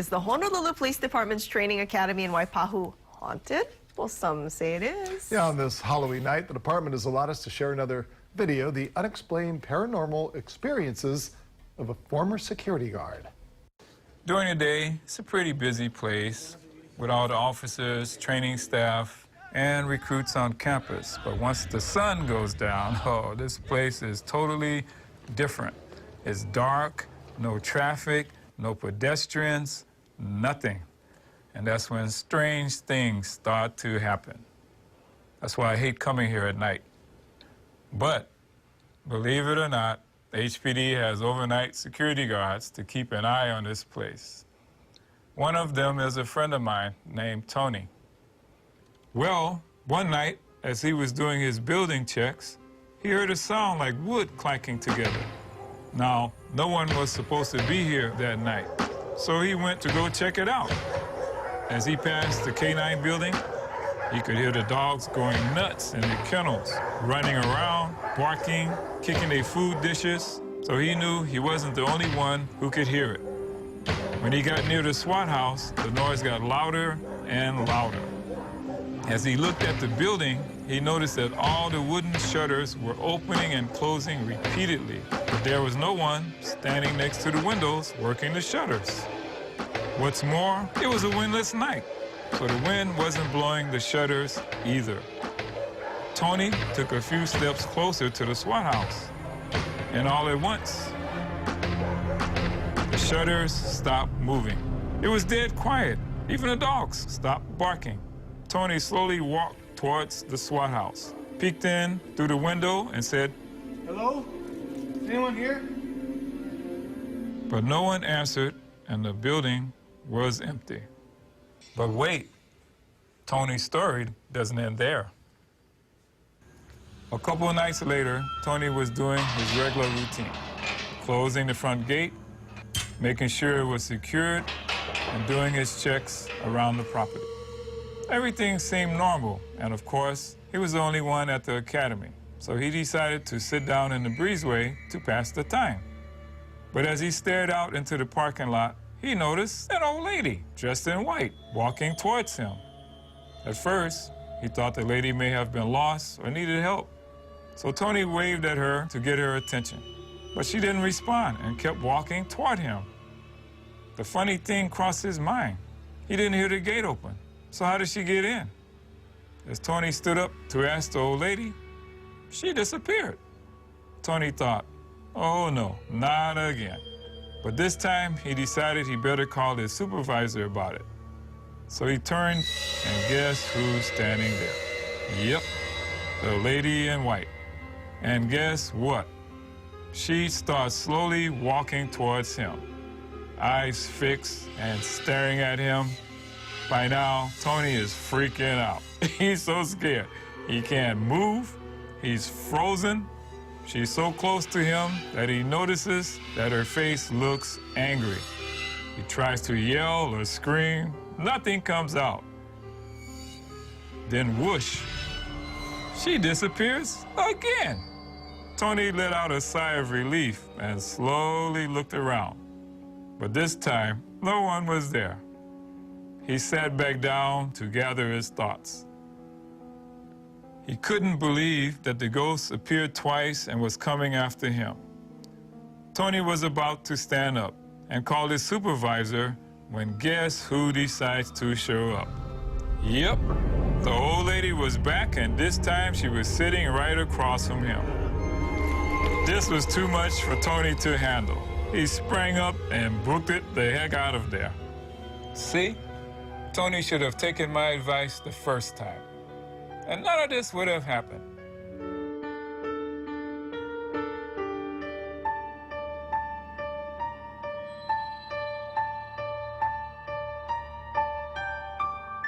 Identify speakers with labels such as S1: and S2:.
S1: Is the Honolulu Police Department's training academy in Waipahu haunted? Well, some say it is.
S2: Yeah, on this Halloween night, the department has allowed us to share another video, the unexplained paranormal experiences of a former security guard.
S3: During the day, it's a pretty busy place with all the officers, training staff, and recruits on campus. But once the sun goes down, oh, this place is totally different. It's dark, no traffic, no pedestrians, nothing. And that's when strange things start to happen. That's why I hate coming here at night. But believe it or not, the HPD has overnight security guards to keep an eye on this place. One of them is a friend of mine named Tony. Well, one night, as he was doing his building checks, he heard a sound like wood clanking together. Now, no one was supposed to be here that night, so he went to go check it out. As he passed the K-9 building, he could hear the dogs going nuts in the kennels, running around, barking, kicking their food dishes, so he knew he wasn't the only one who could hear it. When he got near the SWAT house, the noise got louder and louder. As he looked at the building, he noticed that all the wooden shutters were opening and closing repeatedly, but there was no one standing next to the windows working the shutters. What's more, it was a windless night, so the wind wasn't blowing the shutters either. Tony took a few steps closer to the SWAT house, and all at once, the shutters stopped moving. It was dead quiet. Even the dogs stopped barking. Tony slowly walked towards the SWAT house, peeked in through the window and said,
S4: "Hello? Anyone here?"
S3: But no one answered, and the building was empty. But wait, Tony's story doesn't end there. A couple of nights later, Tony was doing his regular routine, closing the front gate, making sure it was secured, and doing his checks around the property. Everything seemed normal, and of course, he was the only one at the academy, so he decided to sit down in the breezeway to pass the time. But as he stared out into the parking lot, he noticed an old lady dressed in white walking towards him. At first, he thought the lady may have been lost or needed help. So Tony waved at her to get her attention, but she didn't respond and kept walking toward him. The funny thing crossed his mind. He didn't hear the gate open, so how did she get in? As Tony stood up to ask the old lady, she disappeared. Tony thought, oh no, not again. But this time, he decided he better call his supervisor about it. So he turned, and guess who's standing there? Yep, the lady in white. And guess what? She starts slowly walking towards him, eyes fixed and staring at him. By now, Tony is freaking out. He's so scared. He can't move. He's frozen. She's so close to him that he notices that her face looks angry. He tries to yell or scream. Nothing comes out. Then whoosh, she disappears again. Tony let out a sigh of relief and slowly looked around. But this time, no one was there. He sat back down to gather his thoughts. He couldn't believe that the ghost appeared twice and was coming after him. Tony was about to stand up and call his supervisor when guess who decides to show up? Yep, the old lady was back, and this time she was sitting right across from him. This was too much for Tony to handle. He sprang up and booked it the heck out of there. See, Tony should have taken my advice the first time, and none of this would have happened.